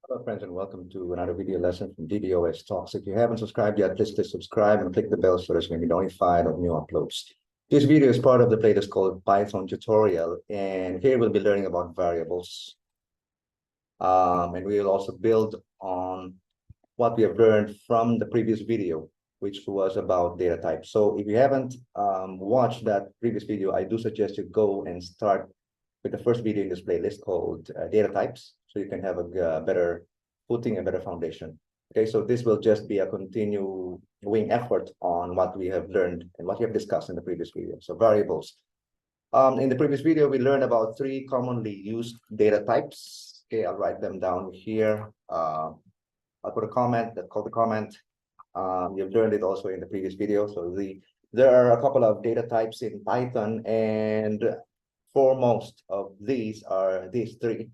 Hello, friends, and welcome to another video lesson from DDoS Talks. If you haven't subscribed yet, please click subscribe and click the bell so that you can be notified of new uploads. This video is part of the playlist called Python tutorial, and here we'll be learning about variables. And we will also build on what we have learned from the previous video, which was about data types. So if you haven't watched that previous video, I do suggest you go and start with the first video in this playlist called data types, so you can have a better footing, a better foundation. Okay, so this will just be a continuing effort on what we have learned and what we have discussed in the previous video. So variables. In the previous video, we learned about 3 commonly used data types. Okay, I'll write them down here. I'll put a comment, that's called the comment. You've learned it also in the previous video. So there are a couple of data types in Python, and foremost of these are these 3: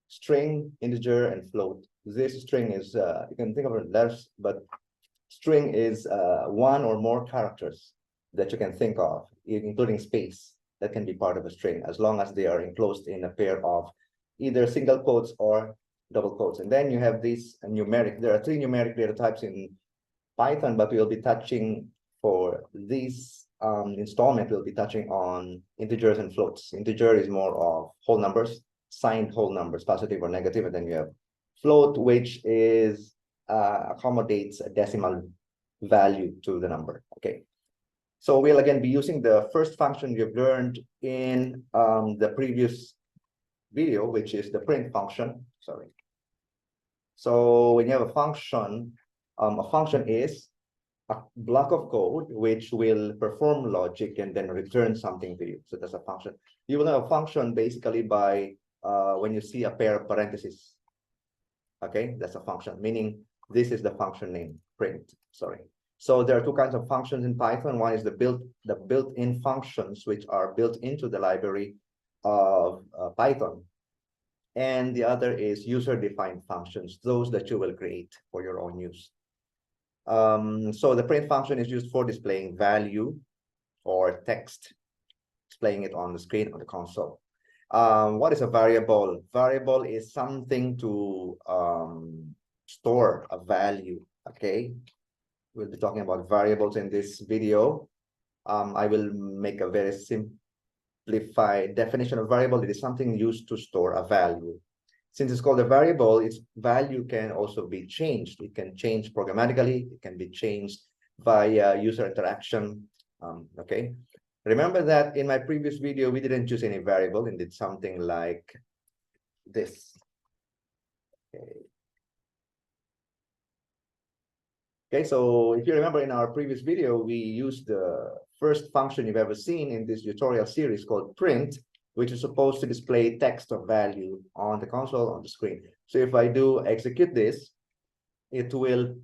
string, integer, and float. This string is, you can think of it letters, but string is 1 or more characters that you can think of, including space, that can be part of a string, as long as they are enclosed in a pair of either single quotes or double quotes. And then you have these numeric. There are 3 numeric data types in Python, but we'll be touching for these installment, we'll be touching on integers and floats. Integer is more of whole numbers, signed whole numbers, positive or negative, and then you have float, which is accommodates a decimal value to the number. Okay, so we'll again be using the first function you've learned in the previous video, which is the print function. Sorry. So when you have a function is a block of code which will perform logic and then return something to you. So that's a function. You will have a function basically by when you see a pair of parentheses. Okay, that's a function, meaning this is the function name, print. Sorry. So there are 2 kinds of functions in Python. One is the built-in functions, which are built into the library of Python. And the other is user-defined functions, those that you will create for your own use. So the print function is used for displaying value or text, displaying it on the screen or the console. What is a variable? Variable is something to store a value. Okay, we'll be talking about variables in this video. I will make a very simplified definition of variable. It is something used to store a value. Since it's called a variable, its value can also be changed. It can change programmatically. It can be changed via user interaction. Okay. Remember that in my previous video, we didn't choose any variable and did something like this. Okay. Okay, so if you remember in our previous video, we used the first function you've ever seen in this tutorial series called print, which is supposed to display text or value on the console, on the screen. So if I do execute this, it will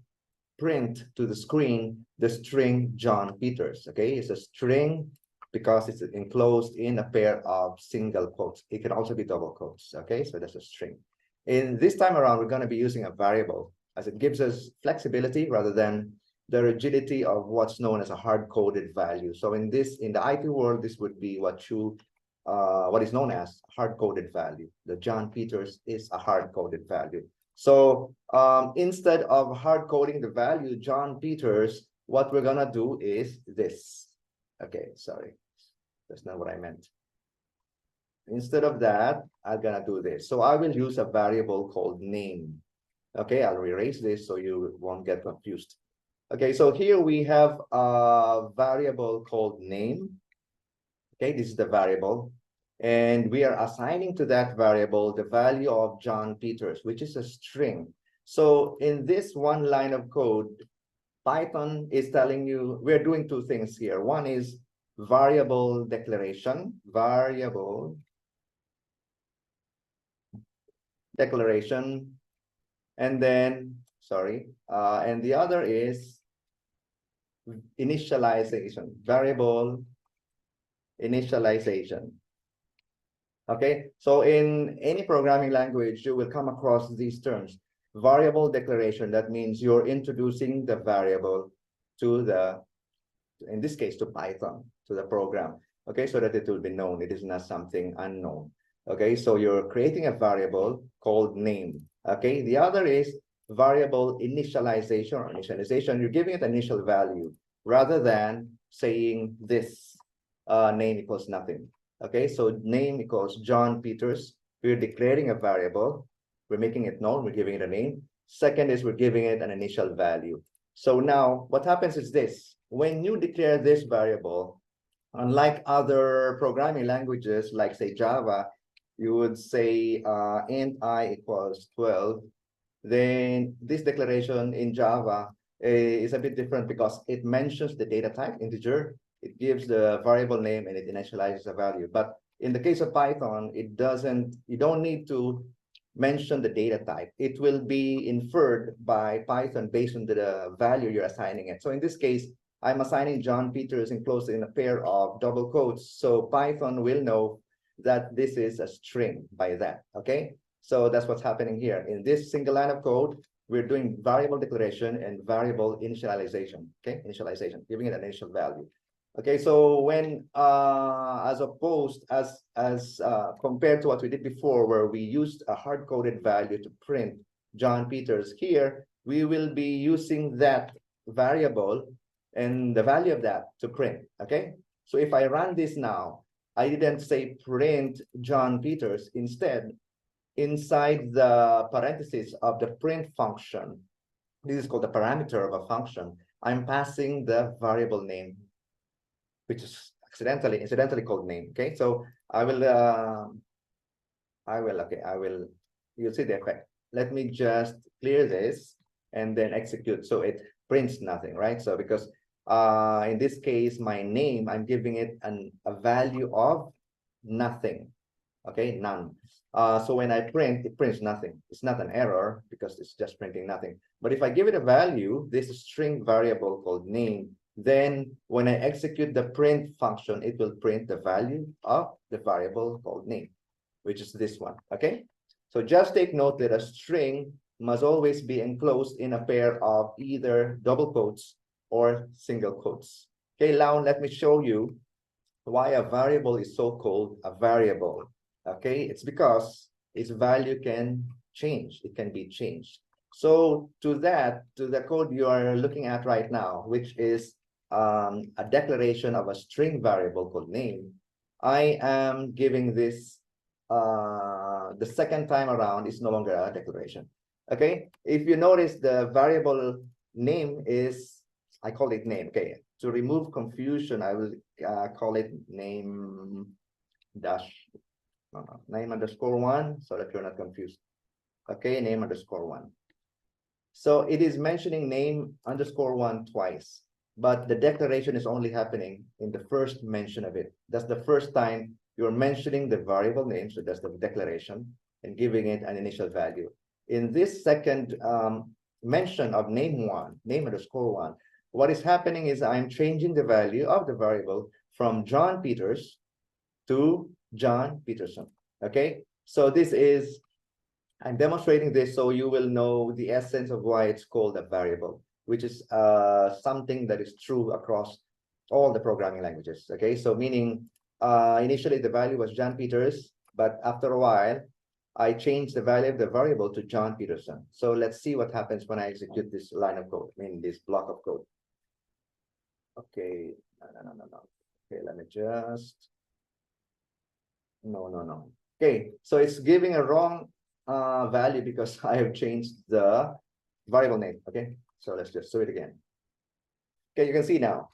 print to the screen the string John Peters. Okay, it's a string because it's enclosed in a pair of single quotes. It can also be double quotes. Okay, so that's a string. In this time around, we're going to be using a variable, as it gives us flexibility rather than the rigidity of what's known as a hard-coded value. So in the IT world, this would be what is known as hard-coded value. The John Peters is a hard-coded value. So instead of hard-coding the value John Peters, what we're gonna do is this. Okay, sorry, that's not what I meant. Instead of that, I'm gonna do this. So I will use a variable called name. Okay, I'll erase this so you won't get confused. Okay, so here we have a variable called name. Okay, this is the variable. And we are assigning to that variable the value of John Peters, which is a string. So in this one line of code, Python is telling you we're doing 2 things here. One is variable declaration, and then, and the other is initialization, variable initialization. Okay, so in any programming language, you will come across these terms. Variable declaration, that means you're introducing the variable to in this case, to Python, to the program. Okay, so that it will be known. It is not something unknown. Okay, so you're creating a variable called name. Okay, the other is variable initialization or initialization. You're giving it initial value rather than saying this name equals nothing. Okay, so name equals John Peters. We're declaring a variable. We're making it known. We're giving it a name. Second is we're giving it an initial value. So now what happens is this. When you declare this variable, unlike other programming languages like say Java, you would say int I equals 12. Then this declaration in Java is a bit different because it mentions the data type integer. It gives the variable name and it initializes a value. But in the case of Python, it doesn't, you don't need to mention the data type. It will be inferred by Python based on the value you're assigning it. So in this case, I'm assigning John Peters enclosed in a pair of double quotes. So Python will know that this is a string by that, okay? So that's what's happening here. In this single line of code, we're doing variable declaration and variable initialization, okay? Initialization, giving it an initial value. Okay, so when as opposed as compared to what we did before, where we used a hard-coded value to print John Peters, here we will be using that variable and the value of that to print. Okay, so if I run this now, I didn't say print John Peters. Instead, inside the parentheses of the print function, this is called the parameter of a function, I'm passing the variable name, which is incidentally called name. Okay, so I will you'll see the effect. Let me just clear this and then execute. So it prints nothing, right? So because in this case, my name, I'm giving it a value of nothing. Okay, none. So when I print, it prints nothing. It's not an error because it's just printing nothing. But if I give it a value, this string variable called name, then when I execute the print function, it will print the value of the variable called name, which is this one. Okay, so just take note that a string must always be enclosed in a pair of either double quotes or single quotes. Okay, now let me show you why a variable is so called a variable. Okay, it's because its value can change. It can be changed. So to the code you are looking at right now, which is a declaration of a string variable called name, I am giving this the second time around is no longer a declaration. Okay, if you notice the variable name is, I call it name. Okay, to remove confusion, I will call it name dash name underscore one, so that you're not confused. Okay, name underscore one. So it is mentioning name underscore one twice, but the declaration is only happening in the first mention of it. That's the first time you're mentioning the variable name, so that's the declaration, and giving it an initial value. In this second mention of name one, name underscore one, what is happening is I'm changing the value of the variable from John Peters to John Peterson. Okay, so this is, I'm demonstrating this so you will know the essence of why it's called a variable, which is something that is true across all the programming languages. Okay, so meaning initially the value was John Peters, but after a while, I changed the value of the variable to John Peterson. So let's see what happens when I execute this line of code, I mean this block of code. Okay, no. Okay, let me just, no. Okay, so it's giving a wrong value because I have changed the variable name. Okay, so let's just do it again. Okay, you can see now.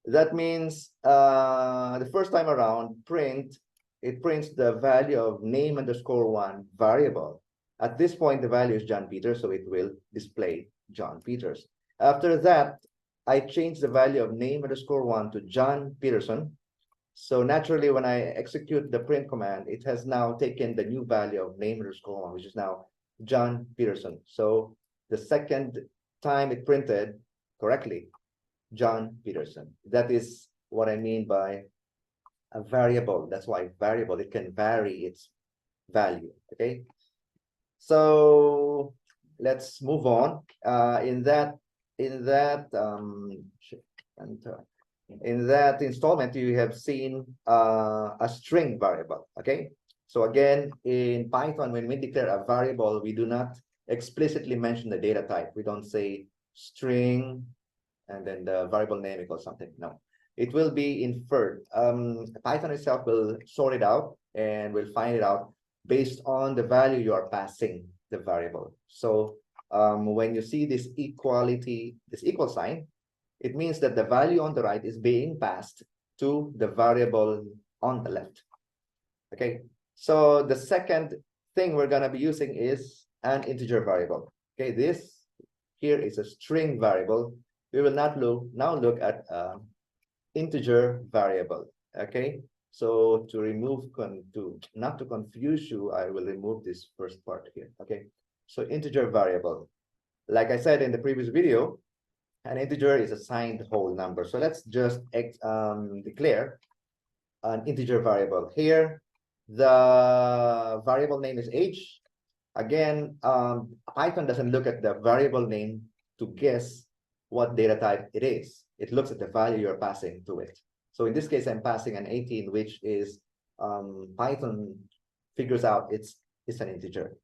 That means the first time around, it prints the value of name underscore one variable. At this point, the value is John Peters, so it will display John Peters. After that, I change the value of name underscore one to John Peterson. So naturally, when I execute the print command, it has now taken the new value of name underscore one, which is now John Peterson. So the second time it printed correctly, John Peterson. That is what I mean by a variable. That's why variable, it can vary its value. Okay, so let's move on. In that installment, you have seen a string variable. Okay, So again, in Python, when we declare a variable, we do not explicitly mention the data type. We don't say string and then the variable name equals something. No, it will be inferred. Python itself will sort it out and will find it out based on the value you are passing the variable. So when you see this equality, this equal sign, it means that the value on the right is being passed to the variable on the left. Okay, so the second thing we're going to be using is an integer variable. Okay, this here is a string variable. We will not now look at integer variable. Okay, so to remove not to confuse you, I will remove this first part here. Okay, so integer variable, like I said in the previous video, an integer is a signed whole number. So let's just declare an integer variable here. The variable name is age. Again, Python doesn't look at the variable name to guess what data type it is. It looks at the value you're passing to it. So in this case, I'm passing an 18, which is Python figures out it's an integer.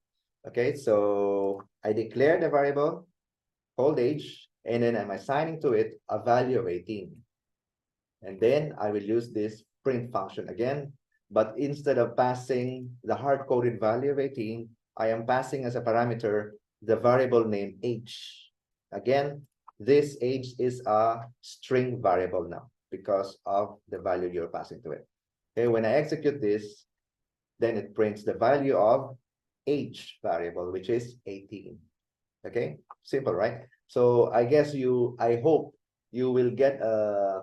Okay, so I declare the variable called age, and then I'm assigning to it a value of 18. And then I will use this print function again, but instead of passing the hard-coded value of 18, I am passing as a parameter the variable name age. Again, this age is a string variable now because of the value you're passing to it. Okay, when I execute this, then it prints the value of age variable, which is 18. Okay, simple, right? So I guess I hope you will get to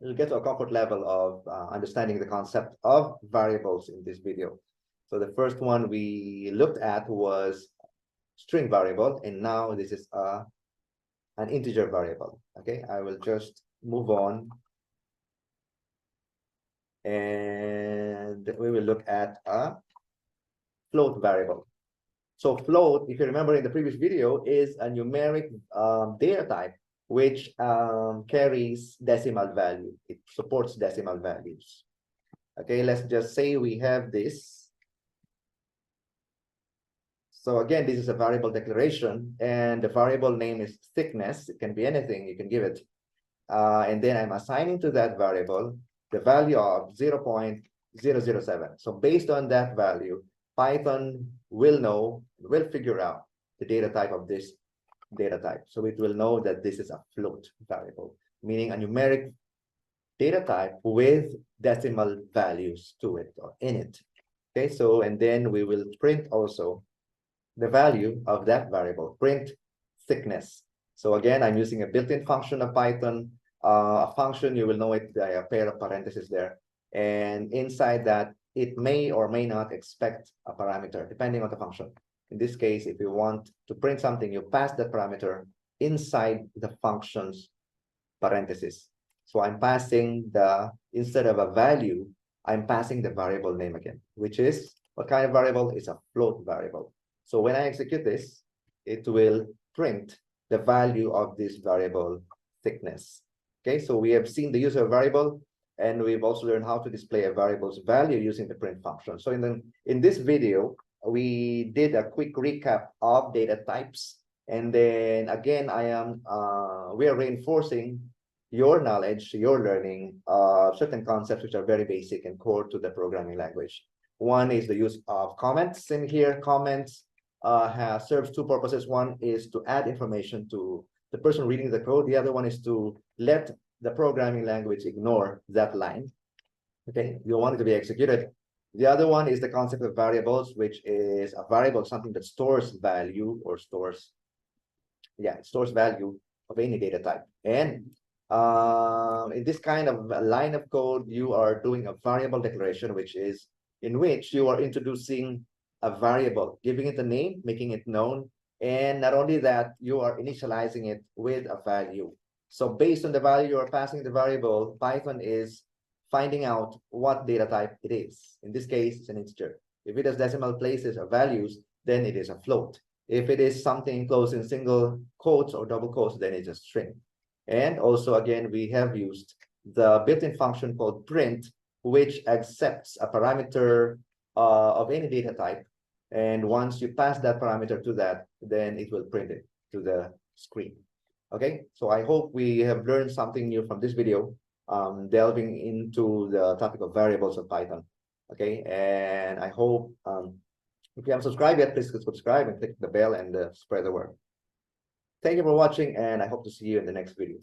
a comfort level of understanding the concept of variables in this video. So the first one we looked at was string variable, and now this is an integer variable. Okay, I will just move on, and we will look at a float variable. So float, if you remember in the previous video, is a numeric data type which carries decimal value. It supports decimal values. Okay, let's just say we have this. So again, this is a variable declaration, and the variable name is thickness. It can be anything, you can give it. And then I'm assigning to that variable the value of 0.007. So based on that value, Python will figure out the data type of this data type. So it will know that this is a float variable, meaning a numeric data type with decimal values to it or in it. Okay, so and then we will print also the value of that variable, print thickness. So again, I'm using a built-in function of Python, a function, you will know it by a pair of parentheses there. And inside that, it may or may not expect a parameter, depending on the function. In this case, if you want to print something, you pass that parameter inside the function's parentheses. So I'm passing instead of a value, I'm passing the variable name again, which is, what kind of variable? It's a float variable. So when I execute this, it will print the value of this variable thickness. Okay, so we have seen the use of a variable, and we've also learned how to display a variable's value using the print function. So in this video, we did a quick recap of data types. And then again, we are reinforcing your knowledge, your learning of certain concepts which are very basic and core to the programming language. One is the use of comments. In here, comments serves two purposes. One is to add information to the person reading the code. The other one is to let the programming language ignore that line. Okay, you want it to be executed. The other one is the concept of variables, which is a variable, something that stores value or stores value of any data type. And in this kind of line of code, you are doing a variable declaration, in which you are introducing a variable, giving it a name, making it known. And not only that, you are initializing it with a value. So based on the value you are passing the variable, Python is finding out what data type it is. In this case, it's an integer. If it has decimal places or values, then it is a float. If it is something enclosed in single quotes or double quotes, then it's a string. And also, again, we have used the built-in function called print, which accepts a parameter of any data type. And once you pass that parameter to that, then it will print it to the screen. Okay, so I hope we have learned something new from this video, delving into the topic of variables of Python. Okay, and I hope if you haven't subscribed yet, please subscribe and click the bell and spread the word. Thank you for watching, and I hope to see you in the next video.